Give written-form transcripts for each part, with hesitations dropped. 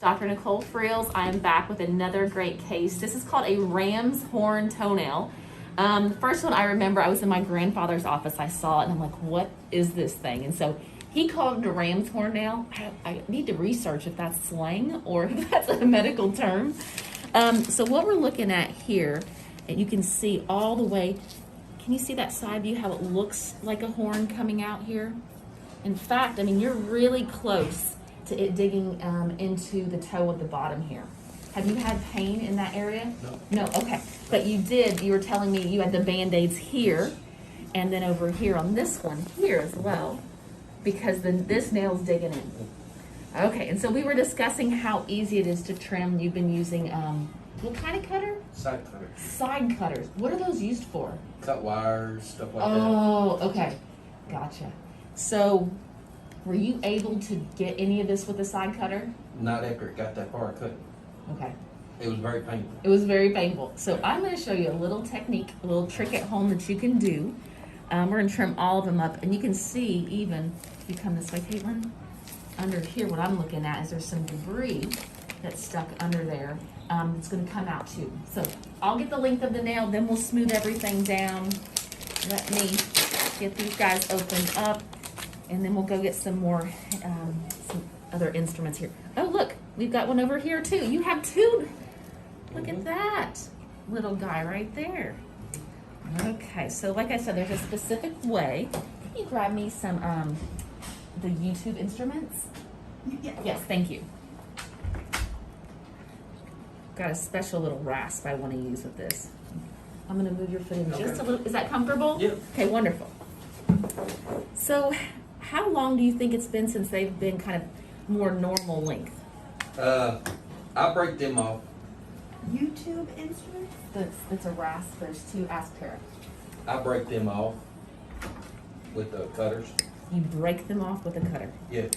Dr. Nicole Frills. I am back with another great case. This is called a ram's horn toenail. The first one I remember, I was in my grandfather's office. I saw it and I'm like, what is this thing? And so he called it a ram's horn nail. I need to research if that's slang or if that's a medical term. So what we're looking at here, and you can see all the way, can you see that side view, how it looks like a horn coming out here? In fact, I mean, you're really close to it digging into the toe at the bottom here. Have you had pain in that area? No. No, okay. But you did, you were telling me you had the Band-Aids here, and then over here on this one here as well, because this nail's digging in. Okay, and so we were discussing how easy it is to trim. You've been using, what kind of cutter? Side cutter. Side cutters. What are those used for? Cut wires, stuff like that. Oh, okay. Gotcha. So, were you able to get any of this with a side cutter? Not after it got that far, I couldn't. Okay. It was very painful. It was very painful. So I'm going to show you a little technique, a little trick at home that you can do. We're going to trim all of them up, and you can see even, if you come this way, Caitlin, under here, what I'm looking at is there's some debris that's stuck under there. It's going to come out too. So I'll get the length of the nail, then we'll smooth everything down. Let me get these guys opened up, and then we'll go get some more, some other instruments here. Oh, look, we've got one over here too. You have two. Look at that little guy right there. Okay, so like I said, there's a specific way. Can you grab me some, the YouTube instruments? Yes, thank you. Got a special little rasp I want to use with this. I'm going to move your foot in just a little. Is that comfortable? Yeah. Okay, wonderful. So how long do you think it's been since they've been kind of more normal length? I break them off. YouTube instruments? It's a rasp. There's two. Ask Tara. I break them off with the cutters. You break them off with a cutter. Yeah.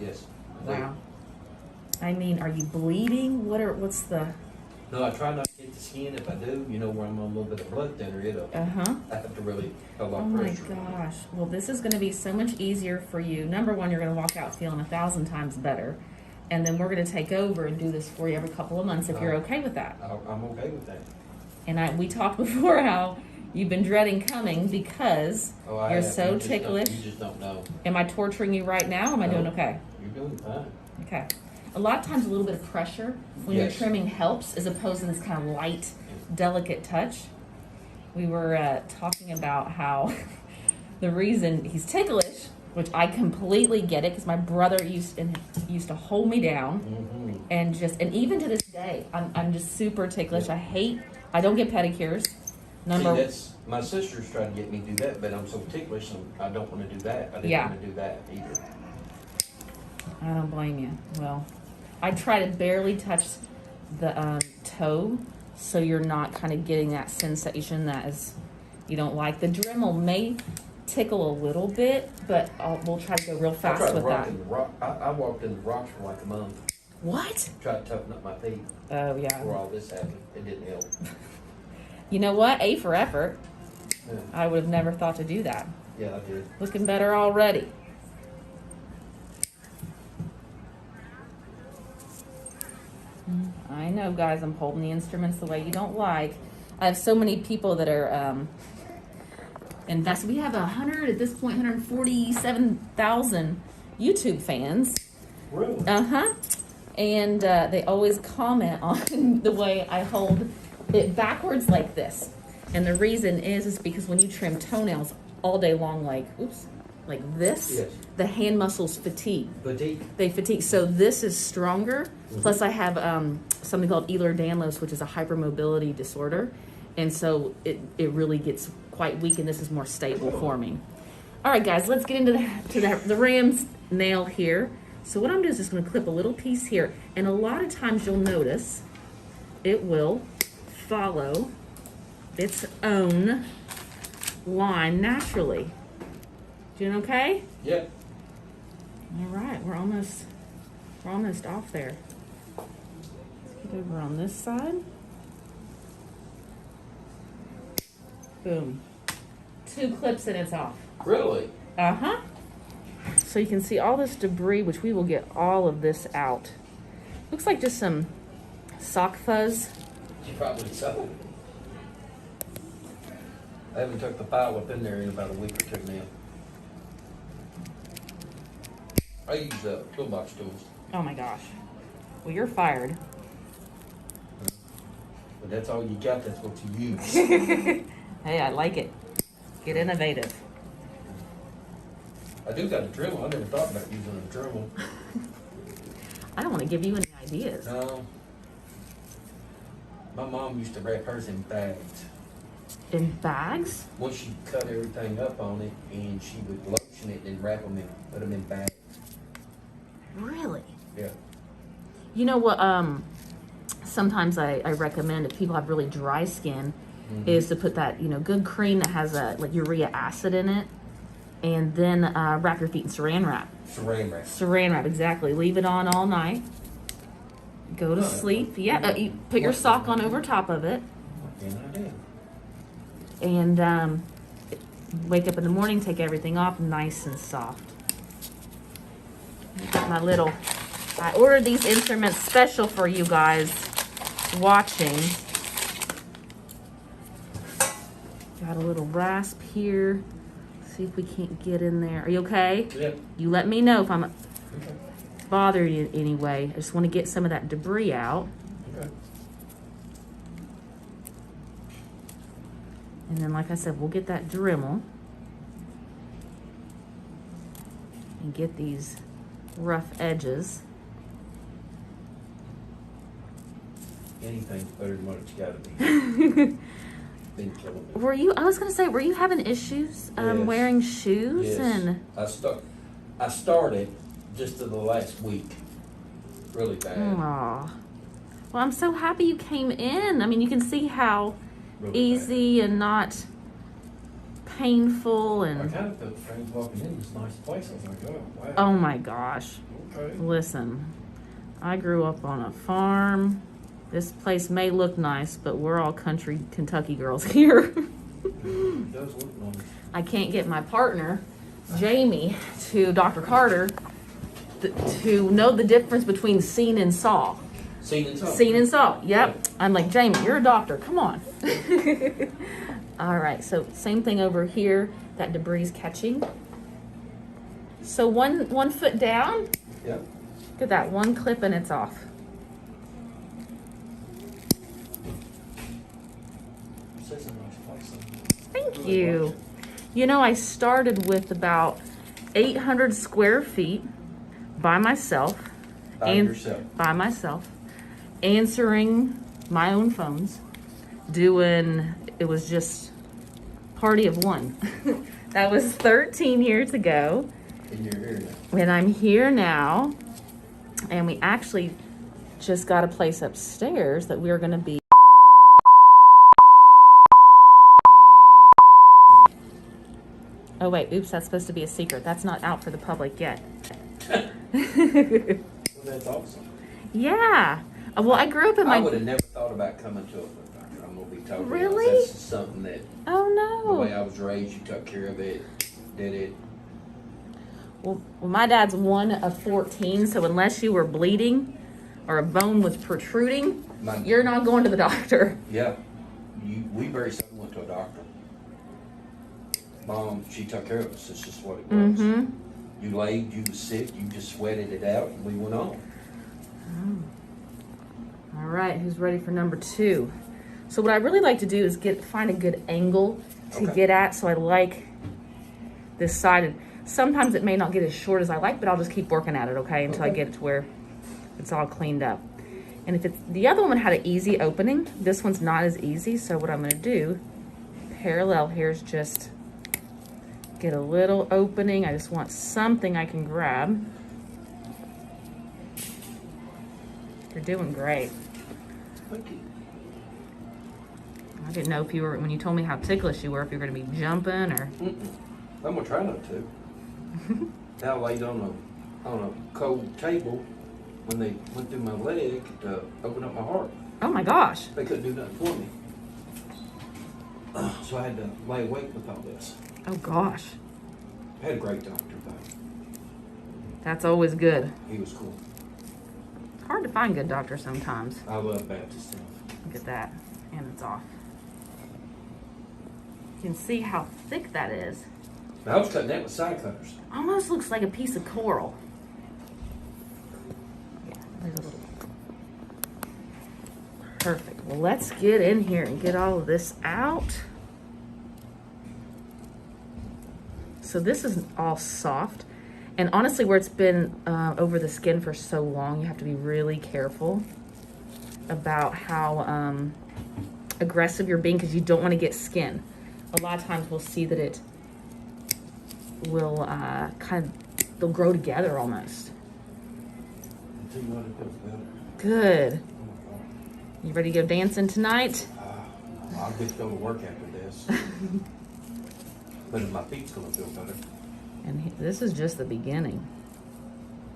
Yes. Wow. I mean, are you bleeding? What's the? No, I try not to hit the skin. If I do, you know, where I'm on a little bit of blood thinner, it'll. I have to really a lot of pressure. Oh my gosh. Well, this is going to be so much easier for you. Number one, you're going to walk out feeling 1,000 times better. And then we're going to take over and do this for you every couple of months if you're okay with that. I'm okay with that. And we talked before how you've been dreading coming because you're so ticklish. You just don't know. Am I torturing you right now? Or am I doing okay? You're doing fine. Okay. A lot of times a little bit of pressure when you're trimming helps as opposed to this kind of light, delicate touch. We were talking about how the reason he's ticklish, which I completely get it because my brother used to hold me down and even to this day, I'm just super ticklish. I don't get pedicures. My sister's trying to get me to do that, but I'm so ticklish and I don't want to do that. I didn't want to do that either. I don't blame you. Well, I try to barely touch the toe so you're not kind of getting that sensation that is you don't like. The Dremel may tickle a little bit, but we'll try to go real fast with that. I walked in the rocks for like a month. What? Tried to toughen up my feet. Oh, yeah. Before all this happened. It didn't help. You know what? A for effort. Yeah. I would have never thought to do that. Yeah, I did. Looking better already. I know, guys, I'm holding the instruments the way you don't like. I have so many people that are invested. We have 147,000 YouTube fans. Really? And they always comment on the way I hold it backwards like this. And the reason is because when you trim toenails all day long, like this, the hand muscles fatigue. They fatigue. So this is stronger. Plus I have something called Ehlers-Danlos, which is a hypermobility disorder. And so it really gets quite weak, and this is more stable for me. All right, guys, let's get into the ram's nail here. So what I'm doing is just going to clip a little piece here. And a lot of times you'll notice it will follow its own line naturally. Doing okay? Yep. All right, we're almost off there. Let's get over on this side. Boom. 2 clips and it's off. Really? So you can see all this debris, which we will get all of this out Looks like just some sock fuzz. She probably so. I haven't took the file up in there in about a week or two now. I use toolbox tools, Oh my gosh. Well, you're fired. but that's all you got. That's what you use. Hey, I like it. Get innovative. I do got a Dremel. I never thought about using a Dremel. I don't want to give you any ideas. No. My mom used to wrap hers in bags. In bags? Once she cut everything up on it, and she would lotion it and wrap them in, put them in bags. Really? Yeah. You know what? Sometimes I recommend if people have really dry skin, is to put that good cream that has like urea acid in it, and then wrap your feet in Saran wrap. Saran wrap. Saran wrap, exactly. Leave it on all night. Go to sleep. Yeah, you put your sock on over top of it, and wake up in the morning, take everything off, nice and soft. Got my little. I ordered these instruments special for you guys watching. Got a little rasp here. See if we can't get in there. Are you okay? Yeah. You let me know if I'm bothering you anyway. I just want to get some of that debris out. Okay. And then, like I said, we'll get that Dremel and get these rough edges. Anything's better than what it's got to be. Been killing me. I was going to say, were you having issues Yes. wearing shoes? Yes. And I started just in the last week. Really bad. Aw. Well, I'm so happy you came in. I mean, you can see how Really easy and not painful bad. I and kind of felt strange walking in this nice place. I was like, oh, wow. oh my gosh. Okay. Listen, I grew up on a farm. This place may look nice, but we're all country Kentucky girls here. It does look nice. I can't get my partner, Jamie, to Dr. Carter to know the difference between seen and saw. Seen and saw. Seen and saw, yep. I'm like, Jamie, you're a doctor, come on. All right, so same thing over here. That debris is catching. So one foot down. Yep. Look at that, one clip and it's off. This is a nice place. Thank Really you. like it. You know, I started with about 800 square feet by myself. By yourself. By myself. Answering my own phones. It was just party of one. That was 13 years ago. And you're here now. And I'm here now. And we actually just got a place upstairs that we're going to be. Oh, wait. Oops, that's supposed to be a secret. That's not out for the public yet. Well, that's awesome. Yeah. Well, I grew up in my... I would have never thought about coming to a foot doctor. I'm going to be totally honest. Really? That's something that, Oh, the way no. I was raised, you took care of it, did it. Well, my dad's 1 of 14, so unless you were bleeding or a bone was protruding, you're not going to the doctor. Yeah. We very seldom went to a doctor. Mom, she took care of us. It's just what it was. Mm-hmm. You laid, you was sick, you just sweated it out, and we went on. All right, who's ready for number 2? So what I really like to do is find a good angle to Okay. get at. So I like this side. And sometimes it may not get as short as I like, but I'll just keep working at it, okay, until I Okay. get it to where it's all cleaned up. And if the other one had an easy opening, this one's not as easy. So what I'm going to do, parallel here, is just get a little opening. I just want something I can grab. You're doing great. Thank you. I didn't know if you were, when you told me how ticklish you were, if you were going to be jumping or... I'm going to try not to. I laid on a cold table when they went through my leg to open up my heart. Oh my gosh. They couldn't do nothing for me. So I had to lay awake with all this. Oh gosh. I had a great doctor, though. That's always good. He was cool. hard to find good doctors sometimes. I love Baptist stuff. Look at that. And it's off. You can see how thick that is. I was cutting that with side cutters. Almost looks like a piece of coral. Yeah, there's a little. Perfect. Well, let's get in here and get all of this out. So this is all soft. And honestly, where it's been over the skin for so long, you have to be really careful about how aggressive you're being, because you don't want to get skin. A lot of times we'll see that it will they'll grow together almost. I'll tell you what, it feels better. Good. Oh my God. You ready to go dancing tonight? I'll get to go to work after this. But my feet's gonna feel better. And this is just the beginning.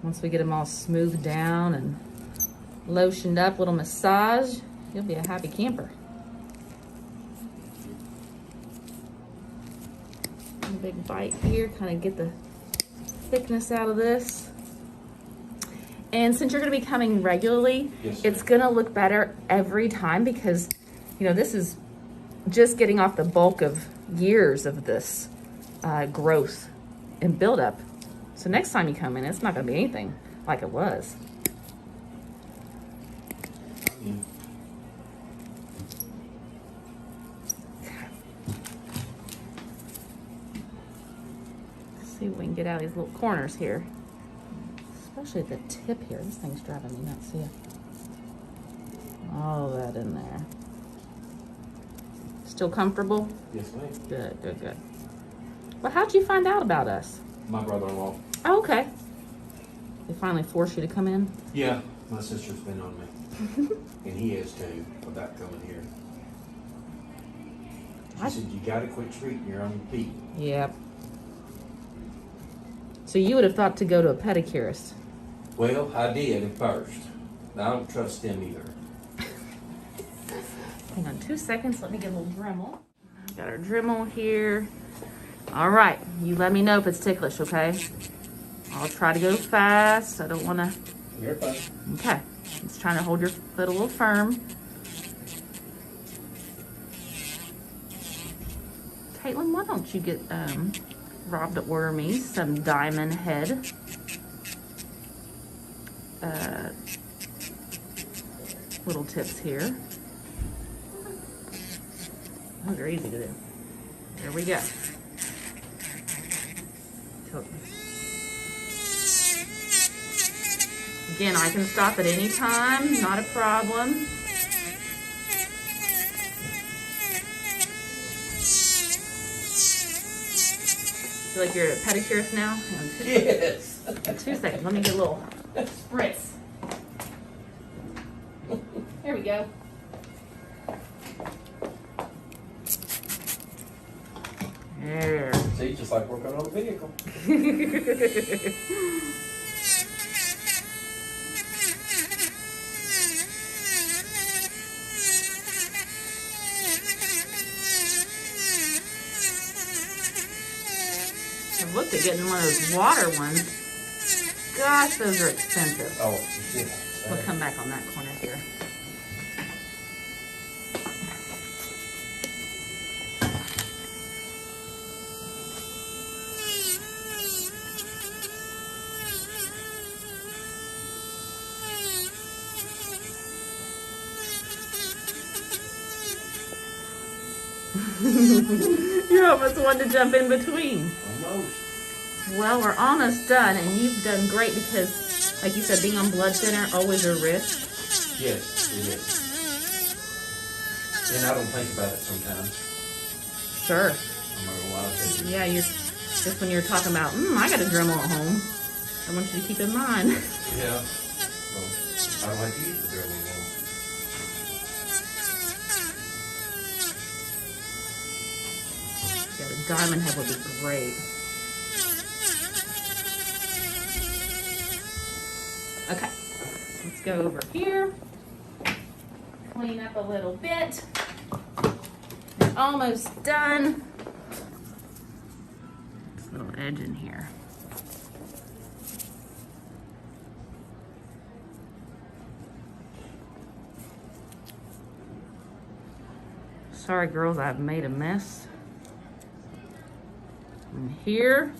Once we get them all smoothed down and lotioned up, little massage, you'll be a happy camper. A big bite here, kind of get the thickness out of this. And since you're going to be coming regularly, yes, it's going to look better every time, because, you know, this is just getting off the bulk of years of this growth and buildup. So next time you come in, it's not going to be anything like it was. Yeah. Let's see what we can get out of these little corners here. Especially at the tip here. This thing's driving me nuts. See all that in there. Still comfortable? Yes, ma'am. Good, good, good. Well, how'd you find out about us? My brother-in-law. Oh, okay. They finally forced you to come in? Yeah, my sister's been on me. And he has too, about coming here. She said, you gotta quit treating your own feet. Yep. So you would have thought to go to a pedicurist? Well, I did at first. I don't trust them either. Hang on 2 seconds. Let me get a little Dremel. Got our Dremel here. All right. You let me know if it's ticklish, okay? I'll try to go fast. I don't want to... You're fine. Okay. Just trying to hold your foot a little firm. Caitlin, why don't you get Rob to order me some diamond head little tips here. Those are easy to do. There we go. Again, I can stop at any time, not a problem. Feel like you're a pedicurist now? Yes. 2 seconds. Let me get a little spritz. There we go. There. See, just like working on a vehicle. I've looked at getting one of those water ones. Gosh, those are expensive. Oh, yeah. We'll come back on that corner here. You almost wanted to jump in between. Almost. Well, we're almost done, and you've done great because, like you said, being on blood thinner, always a risk. Yes, it is. And I don't think about it sometimes. Sure. I'm not gonna lie to you. Yeah, you're just when you're talking about, I got a Dremel at home. I want you to keep in mind. Yeah. Well, I don't like to use the drill anymore. Yeah, the diamond head would be great. Okay, let's go over here. Clean up a little bit. We're almost done. This little edge in here. Sorry, girls, I've made a mess. And here.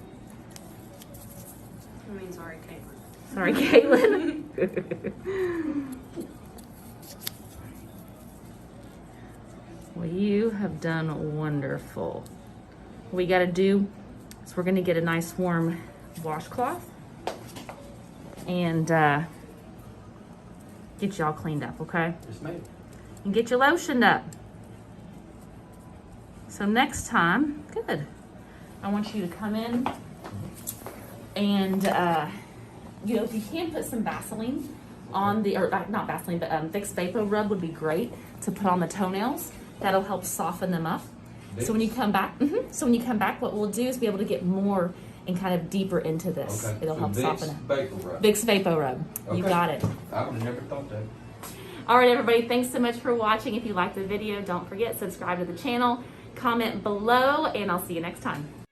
I mean, sorry, Caitlin. Sorry, Caitlin. Well, you have done wonderful. What we gotta do is we're gonna get a nice warm washcloth and get you all cleaned up, okay? Yes, ma'am. And get you lotioned up. So next time, good. I want you to come in and, you know, if you can put some Vaseline on the, or not Vaseline, but Vicks Vapor Rub would be great to put on the toenails. That'll help soften them up. So when you come back, what we'll do is be able to get more and kind of deeper into this. Okay. It'll So help soften it. Vapor Rub. Vicks Vapor Rub. You Okay. got it. I would have never thought that. All right, everybody, thanks so much for watching. If you liked the video, don't forget, subscribe to the channel, comment below, and I'll see you next time.